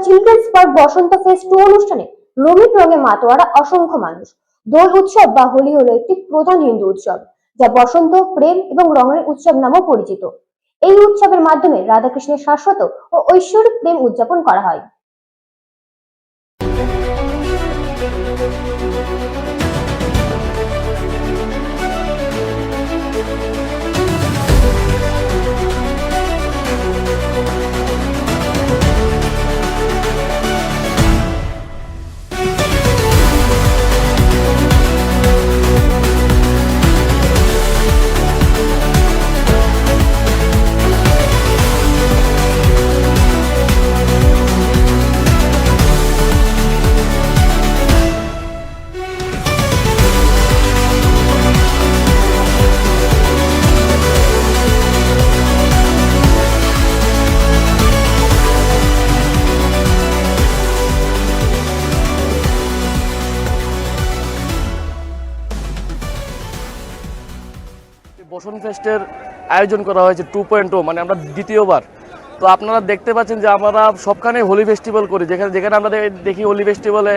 Children's park বসন্ত fest 2 অনুষ্ঠানে রঙিন রঙে মাতোয়ারা অসংখ্য মানুষ। দোল উৎসব বা হোলি হলো একটি প্রধান হিন্দু উৎসব, যা বসন্ত, প্রেম এবং রঙের উৎসব নামেও পরিচিত। এই উৎসবের মাধ্যমে রাধাকৃষ্ণের শাশ্বত ও ঐশ্বরিক প্রেম উদযাপন করা হয়। বসন্ত ফেস্টের আয়োজন করা হয়েছে 2.0, মানে আমরা দ্বিতীয়বার। তো আপনারা দেখতে পাচ্ছেন যে আমরা সবখানে হোলি ফেস্টিভ্যাল করি, যেখানে যেখানে আমরা দেখি হোলি ফেস্টিভ্যালে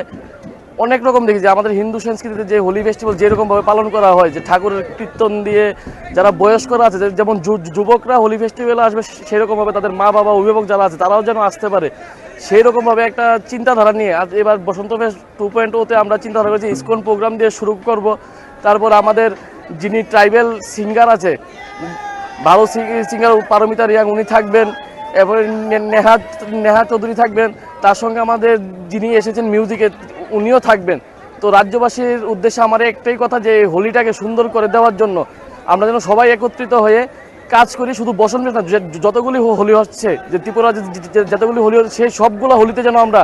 অনেক রকম দেখি যে আমাদের হিন্দু সংস্কৃতিতে যে হোলি ফেস্টিভ্যাল যেরকমভাবে পালন করা হয়, যে ঠাকুরের কীর্তন দিয়ে যারা বয়স্করা আছে, যেমন যুবকরা হোলি ফেস্টিভ্যালে আসবে, সেরকমভাবে তাদের মা বাবা অভিভাবক যারা আছে তারাও যেন আসতে পারে, সেই রকমভাবে একটা চিন্তাধারা নিয়ে আজ এবার বসন্ত ফেস্ট 2.0-তে আমরা চিন্তাধারা করেছি ইসকন প্রোগ্রাম দিয়ে শুরু করব। তারপর আমাদের যিনি ট্রাইবেল সিঙ্গার আছে, ভালো সিঙ্গার পারমিতা রিয়াং, উনি থাকবেন। এরপরে নেহা চৌধুরী থাকবেন। তার সঙ্গে আমাদের যিনি এসেছেন মিউজিকে, উনিও থাকবেন। তো রাজ্যবাসীর উদ্দেশ্যে আমার একটাই কথা, যে হোলিটাকে সুন্দর করে দেওয়ার জন্য আমরা যেন সবাই একত্রিত হয়ে কাজ করি। শুধু বসন্ত না, যতগুলি হোলি হচ্ছে, যে ত্রিপুরা যতগুলি হোলি হচ্ছে, সেই সবগুলো হোলিতে যেন আমরা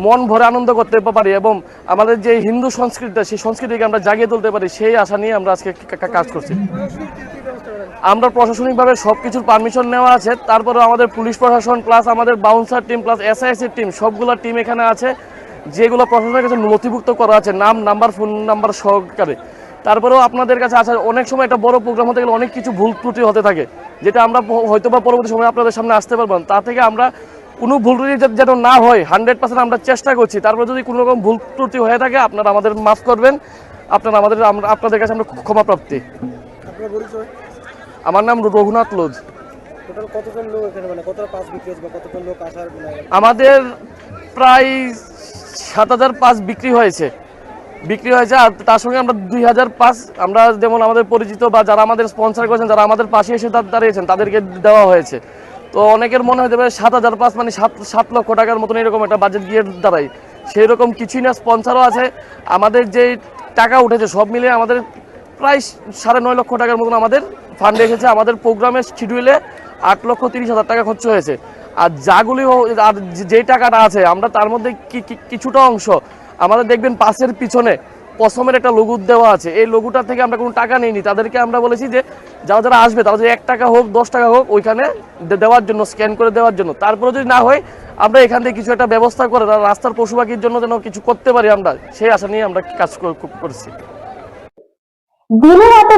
মন ভরে আনন্দ করতে পারি এবং আমাদের যে হিন্দু সংস্কৃতিটা, সেই সংস্কৃতিকে আমরা জাগিয়ে তুলতে পারি, সেই আশা নিয়ে আমরা আজকে কাজ করছি। আমরা প্রশাসনিকভাবে সব কিছুর পারমিশন নেওয়া আছে। তারপরে আমাদের পুলিশ প্রশাসন প্লাস আমাদের বাউন্সার টিম প্লাস এসআইসির টিম, সবগুলো টিম এখানে আছে, যেগুলো প্রশাসনের কাছে নথিভুক্ত করা আছে নাম, নাম্বার, ফোন নাম্বার সহকারে। তারপরেও আপনাদের কাছে আসা, অনেক সময় একটা বড় প্রোগ্রাম হতে গেলে অনেক কিছু ভুল ত্রুটি হতে থাকে, যেটা আমরা হয়তো বা পরবর্তী সময় আপনাদের সামনে আসতে পারবো না। তা থেকে আমরা কোনো ভুল ত্রুটি যেন না হয় 100% আমরা চেষ্টা করছি। তারপর যদি কোনো রকম ভুল ত্রুটি হয়ে থাকে, আপনারা আমাদের মাফ করবেন, আপনাদের কাছে আমরা ক্ষমা প্রাপ্তি। আমার নাম রঘুনাথ লোধ। আমাদের প্রায় 7,000 পাস বিক্রি হয়েছে। আর তার সঙ্গে আমরা 2,000 পাস আমরা, যেমন আমাদের পরিচিত বা যারা আমাদের স্পন্সর করেছেন, যারা আমাদের পাশে এসে দাঁড়িয়েছেন, তাদেরকে দেওয়া হয়েছে। তো অনেকের মনে হতে পারে 7,000 পাস মানে 7 লক্ষ টাকার মতন এরকম একটা বাজেট গিয়ে দাঁড়ায়। সেই রকম কিছুই না, স্পন্সরও আছে। আমাদের যে টাকা উঠেছে সব মিলিয়ে আমাদের প্রায় 9.5 লক্ষ টাকার মতন আমাদের ফান্ড এসেছে। আমাদের প্রোগ্রামের শিডিউলে 8,30,000 টাকা খরচ হয়েছে। আর আর যেই টাকাটা আছে, আমরা তার মধ্যে কিছুটা অংশ আমাদের দেখবেন পাশের পিছনে পশমের একটা লোগো দেওয়া আছে, এই লোগোটা থেকে আমরা কোনো টাকা নিইনি। তাদেরকে আমরা বলেছি যে যারা আসবে তারা যে 1 টাকা হোক 10 টাকা হোক ওইখানে দেওয়ার জন্য, স্ক্যান করে দেওয়ার জন্য। তারপরে যদি না হয়, আমরা এখান থেকে কিছু একটা ব্যবস্থা করে রাস্তার পশু পাখির জন্য যেন কিছু করতে পারি, আমরা সেই আশা নিয়ে আমরা কাজ করছি। দিনে রাতে